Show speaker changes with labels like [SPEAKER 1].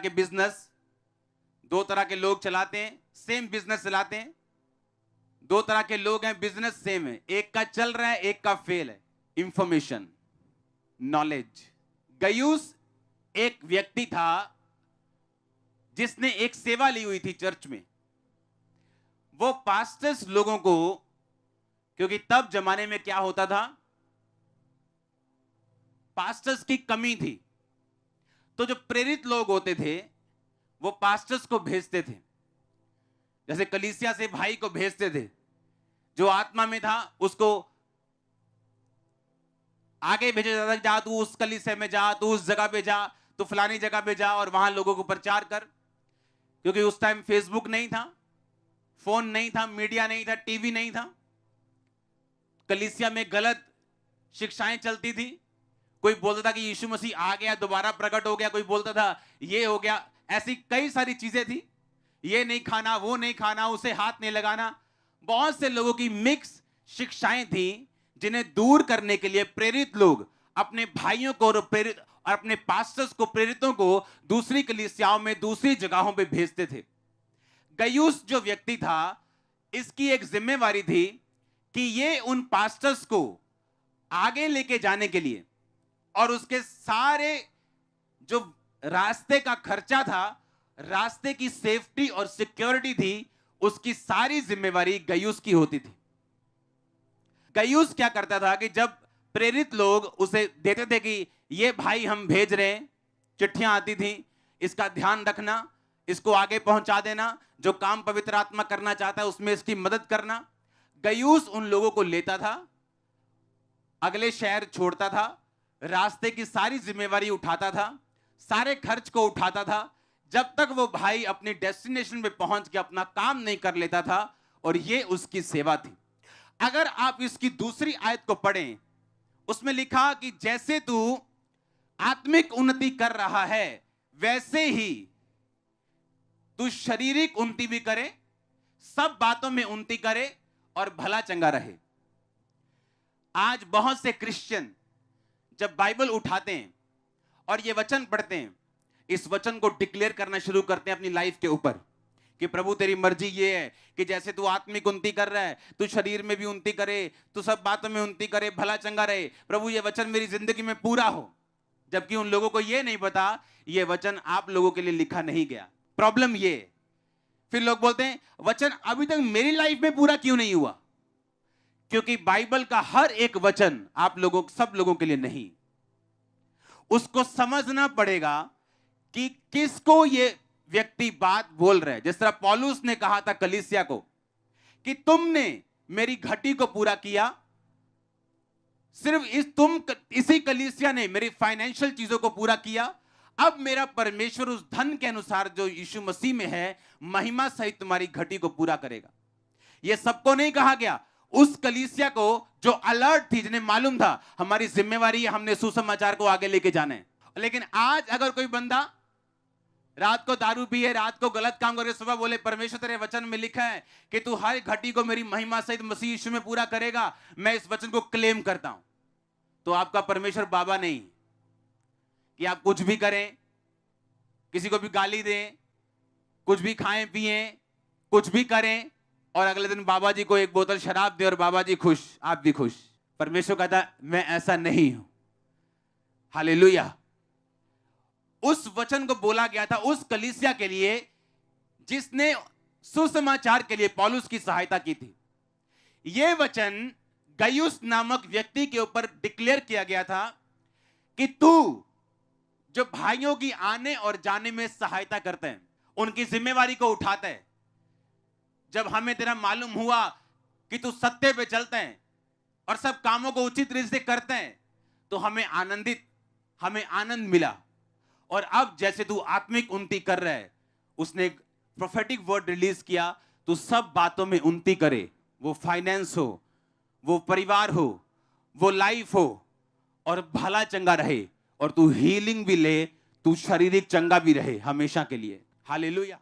[SPEAKER 1] के बिजनेस दो तरह के लोग चलाते हैं, सेम बिजनेस चलाते हैं। दो तरह के लोग हैं, बिजनेस सेम है, एक का चल रहा है एक का फेल है। Information, knowledge. गयूस एक व्यक्ति था जिसने एक सेवा ली हुई थी चर्च में। वो पास्टर्स लोगों को, क्योंकि तब जमाने में क्या होता था, पास्टर्स की कमी थी, तो जो प्रेरित लोग होते थे वो पास्टर्स को भेजते थे। जैसे कलीसिया से भाई को भेजते थे, जो आत्मा में था उसको आगे भेजा जाता, जा तू उस कलीसिया में जा, तू उस जगह पे जा, तू फलानी जगह पे जा और वहां लोगों को प्रचार कर। क्योंकि उस टाइम फेसबुक नहीं था, फोन नहीं था, मीडिया नहीं था, टीवी नहीं था। कलीसिया में गलत शिक्षाएं चलती थी। कोई बोलता था कि यीशु मसीह आ गया, दोबारा प्रकट हो गया, कोई बोलता था ये हो गया, ऐसी कई सारी चीजें थी। ये नहीं खाना, वो नहीं खाना, उसे हाथ नहीं लगाना, बहुत से लोगों की मिक्स शिक्षाएं थी, जिन्हें दूर करने के लिए प्रेरित लोग अपने भाइयों को और अपने पास्टर्स को, प्रेरितों को दूसरी कलीसियाओं में, दूसरी जगहों पे भेजते थे। गयूस जो व्यक्ति था, इसकी एक जिम्मेवारी थी कि ये उन पास्टर्स को आगे लेके जाने के लिए और उसके सारे जो रास्ते का खर्चा था, रास्ते की सेफ्टी और सिक्योरिटी थी, उसकी सारी जिम्मेवारी गयूस की होती थी। गयूस क्या करता था कि जब प्रेरित लोग उसे देते थे कि ये भाई हम भेज रहे हैं, चिट्ठियां आती थी, इसका ध्यान रखना, इसको आगे पहुंचा देना, जो काम पवित्र आत्मा करना चाहता है उसमें इसकी मदद करना। गयूस उन लोगों को लेता था, अगले शहर छोड़ता था, रास्ते की सारी जिम्मेवारी उठाता था, सारे खर्च को उठाता था, जब तक वो भाई अपनी डेस्टिनेशन पे पहुंच के अपना काम नहीं कर लेता था। और ये उसकी सेवा थी। अगर आप इसकी दूसरी आयत को पढ़ें, उसमें लिखा कि जैसे तू आत्मिक उन्नति कर रहा है वैसे ही तू शारीरिक उन्नति भी करे, सब बातों में उन्नति करे और भला चंगा रहे। आज बहुत से क्रिश्चियन जब बाइबल उठाते हैं और ये वचन पढ़ते हैं, इस वचन को डिक्लेयर करना शुरू करते हैं अपनी लाइफ के ऊपर कि प्रभु तेरी मर्जी ये है कि जैसे तू आत्मिक उन्नति कर रहा है, तू शरीर में भी उन्नति करे, तू सब बातों में उन्नति करे, भला चंगा रहे। प्रभु ये वचन मेरी जिंदगी में पूरा हो। जबकि उन लोगों को ये नहीं पता ये वचन आप लोगों के लिए लिखा नहीं गया। प्रॉब्लम ये, फिर लोग बोलते हैं वचन अभी तक मेरी लाइफ में पूरा क्यों नहीं हुआ? क्योंकि बाइबल का हर एक वचन आप लोगों, सब लोगों के लिए नहीं। उसको समझना पड़ेगा कि किसको ये व्यक्ति बात बोल रहा है। जिस तरह पौलुस ने कहा था कलीसिया को कि तुमने मेरी घटी को पूरा किया, सिर्फ इसी कलीसिया ने मेरी फाइनेंशियल चीजों को पूरा किया। अब मेरा परमेश्वर उस धन के अनुसार जो यीशु मसीह में है, महिमा सहित तुम्हारी घटी को पूरा करेगा। यह सबको नहीं कहा गया, उस कलीसिया को जो अलर्ट थी, जिन्हें मालूम था हमारी जिम्मेवारी है, हमने सुसमाचार को आगे लेके जाना है। लेकिन आज अगर कोई बंदा रात को दारू पिए, रात को गलत काम करके सुबह बोले परमेश्वर तेरे वचन में लिखा है कि तू हर घटी को मेरी महिमा सहित मसीह यीशु में पूरा करेगा, मैं इस वचन को क्लेम करता हूं, तो आपका परमेश्वर बाबा नहीं कि आप कुछ भी करें, किसी को भी गाली दें, कुछ भी खाएं पिएं, कुछ भी करें और अगले दिन बाबा जी को एक बोतल शराब दे और बाबा जी खुश, आप भी खुश। परमेश्वर कहता मैं ऐसा नहीं हूं। हालेलुया। उस वचन को बोला गया था उस कलीसिया के लिए जिसने सुसमाचार के लिए पौलुस की सहायता की थी। यह वचन गयुस नामक व्यक्ति के ऊपर डिक्लेयर किया गया था कि तू जो भाइयों की आने और जाने में सहायता करते हैं, उनकी जिम्मेवारी को उठाते हैं। जब हमें तेरा मालूम हुआ कि तू सत्य पे चलते हैं और सब कामों को उचित रीति से करते हैं, तो हमें आनंद मिला। और अब जैसे तू आत्मिक उन्नति कर रहा है, उसने एक प्रोफेटिक वर्ड रिलीज किया, तू सब बातों में उन्नति करे, वो फाइनेंस हो, वो परिवार हो, वो लाइफ हो, और भला चंगा रहे, और तू हीलिंग भी ले, तू शारीरिक चंगा भी रहे हमेशा के लिए। हालेलुया।